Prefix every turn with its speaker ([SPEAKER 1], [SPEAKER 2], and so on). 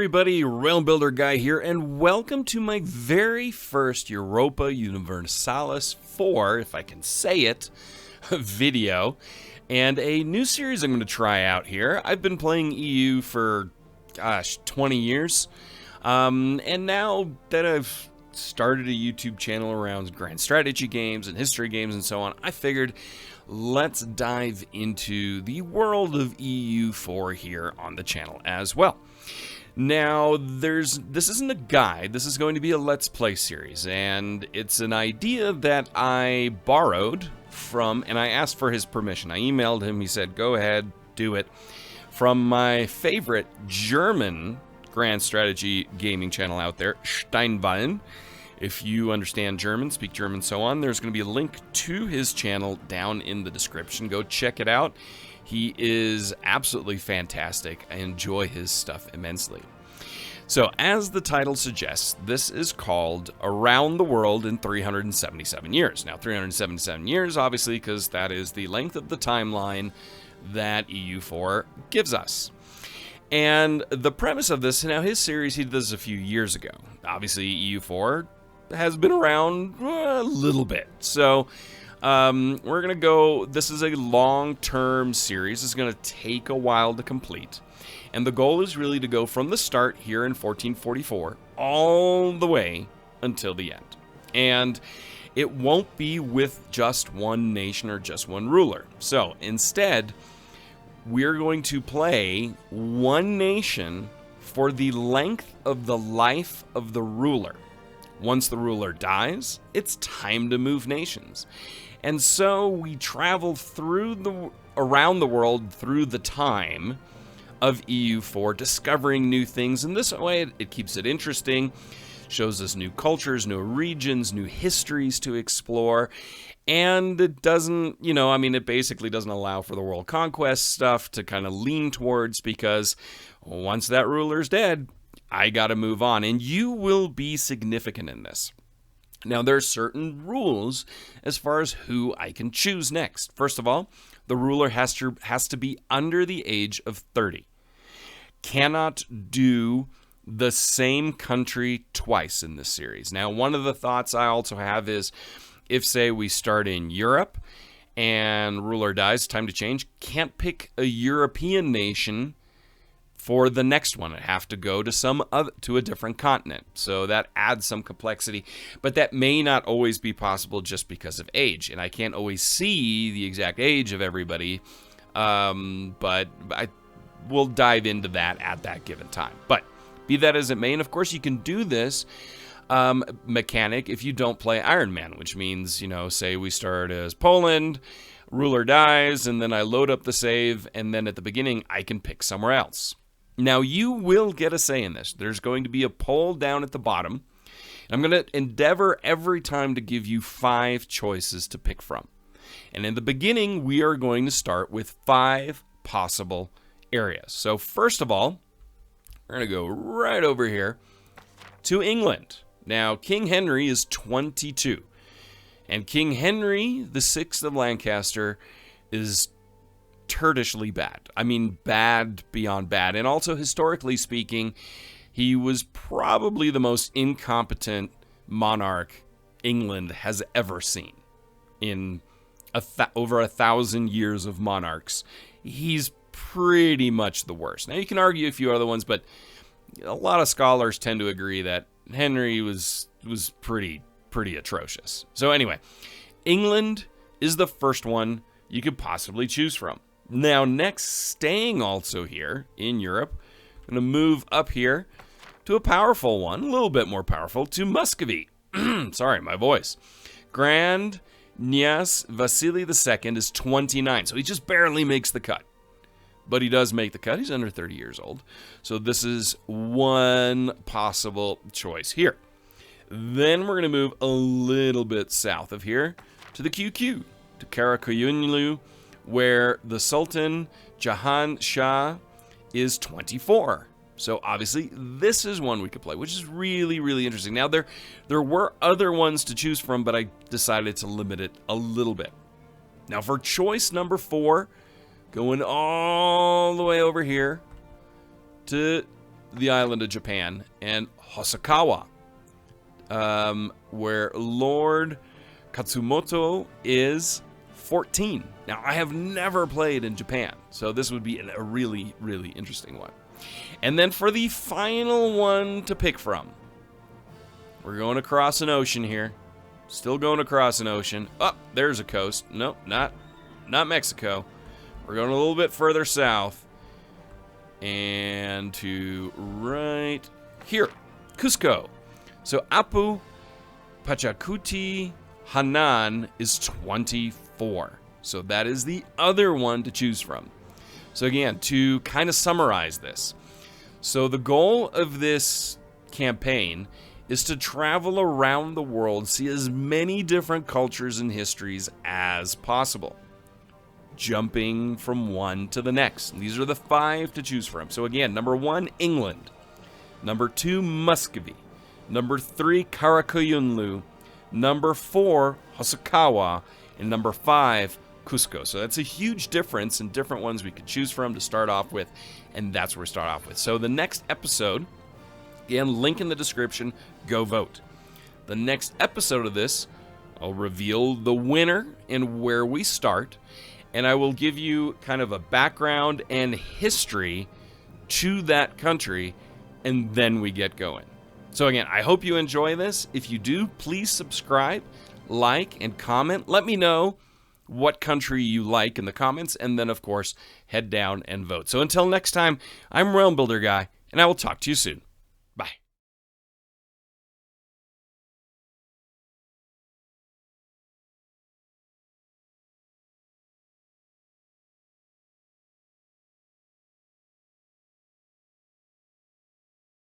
[SPEAKER 1] everybody, Realm Builder Guy here, and welcome to my very first Europa Universalis 4, if I can say it, video, and a new series I'm going to try out here. I've been playing EU for, 20 years, and now that I've started a YouTube channel around grand strategy games and history games and so on, I figured let's dive into the world of EU4 here on the channel as well. Now, this isn't a guide, this is going to be a Let's Play series, and it's an idea that I borrowed from, and I asked for his permission. I emailed him, he said, go ahead, do it, from my favorite German grand strategy gaming channel out there, Steinwallen. If you understand German, speak German, so on, there's going to be a link to his channel down in the description. Go check it out. He is absolutely fantastic. I enjoy his stuff immensely. So, as the title suggests, this is called Around the World in 377 Years. Now, 377 years, obviously, because that is the length of the timeline that EU4 gives us. And the premise of this, now his series, he did this a few years ago. Obviously, EU4 has been around a little bit. So, we're going to go, this is a long-term series. It's going to take a while to complete. And the goal is really to go from the start here in 1444 all the way until the end. And it won't be with just one nation or just one ruler. So, instead, we're going to play one nation for the length of the life of the ruler. Once the ruler dies, it's time to move nations. And so we travel around the world through the time of EU4, discovering new things. And this way, it keeps it interesting, shows us new cultures, new regions, new histories to explore. And it doesn't, it basically doesn't allow for the world conquest stuff to kind of lean towards, because once that ruler's dead, I got to move on. And you will be significant in this. Now, there are certain rules as far as who I can choose next. First of all, the ruler has to be under the age of 30. Cannot do the same country twice in this series. Now, one of the thoughts I also have is, if, say, we start in Europe and ruler dies, time to change, can't pick a European nation for the next one. I have to go to a different continent. So that adds some complexity, but that may not always be possible just because of age, and I can't always see the exact age of everybody, but we'll dive into that at that given time. But be that as it may, and of course you can do this mechanic if you don't play Iron Man, which means, say we start as Poland, ruler dies, and then I load up the save, and then at the beginning I can pick somewhere else. Now, you will get a say in this. There's going to be a poll down at the bottom. I'm going to endeavor every time to give you 5 choices to pick from. And in the beginning, we are going to start with 5 possible areas. So first of all, we're going to go right over here to England. Now, King Henry is 22. And King Henry VI of Lancaster is turdishly bad. I mean, bad beyond bad. And also, historically speaking, he was probably the most incompetent monarch England has ever seen. In over 1,000 years of monarchs, he's pretty much the worst. Now, you can argue a few other ones, but a lot of scholars tend to agree that Henry was pretty atrocious. So anyway, England is the first one you could possibly choose from. Now, next, staying also here in Europe, I'm going to move up here to a powerful one, a little bit more powerful, to Muscovy. Sorry, my voice. Grand Kniaz Vasily II is 29, so he just barely makes the cut. But he does make the cut. He's under 30 years old. So this is one possible choice here. Then we're going to move a little bit south of here to the QQ, to Karakoyunlu, where the Sultan Jahan Shah is 24. So obviously this is one we could play, which is really, really interesting. Now there were other ones to choose from, but I decided to limit it a little bit. Now for choice number 4, going all the way over here to the island of Japan, and Hosokawa, where Lord Katsumoto is 14. Now, I have never played in Japan, so this would be a really, really interesting one. And then for the final one to pick from, we're going across an ocean here. Still going across an ocean. Oh, there's a coast. Nope, not Mexico. We're going a little bit further south. And to right here, Cusco. So Apu Pachacuti Hanan is 24. So that is the other one to choose from. So again, to kind of summarize this. So the goal of this campaign is to travel around the world, see as many different cultures and histories as possible, jumping from one to the next. And these are the 5 to choose from. So again, number 1, England. Number 2, Muscovy. Number 3, Karakuyunlu. Number 4, Hosokawa. And number 5, Cusco. So that's a huge difference in different ones we could choose from to start off with, and that's where we start off with. So the next episode, again, link in the description, go vote. The next episode of this, I'll reveal the winner and where we start, and I will give you kind of a background and history to that country, and then we get going. So again, I hope you enjoy this. If you do, please subscribe, like, and comment. Let me know what country you like in the comments, and then, of course, head down and vote. So until next time, I'm Realm Builder Guy, and I will talk to you soon.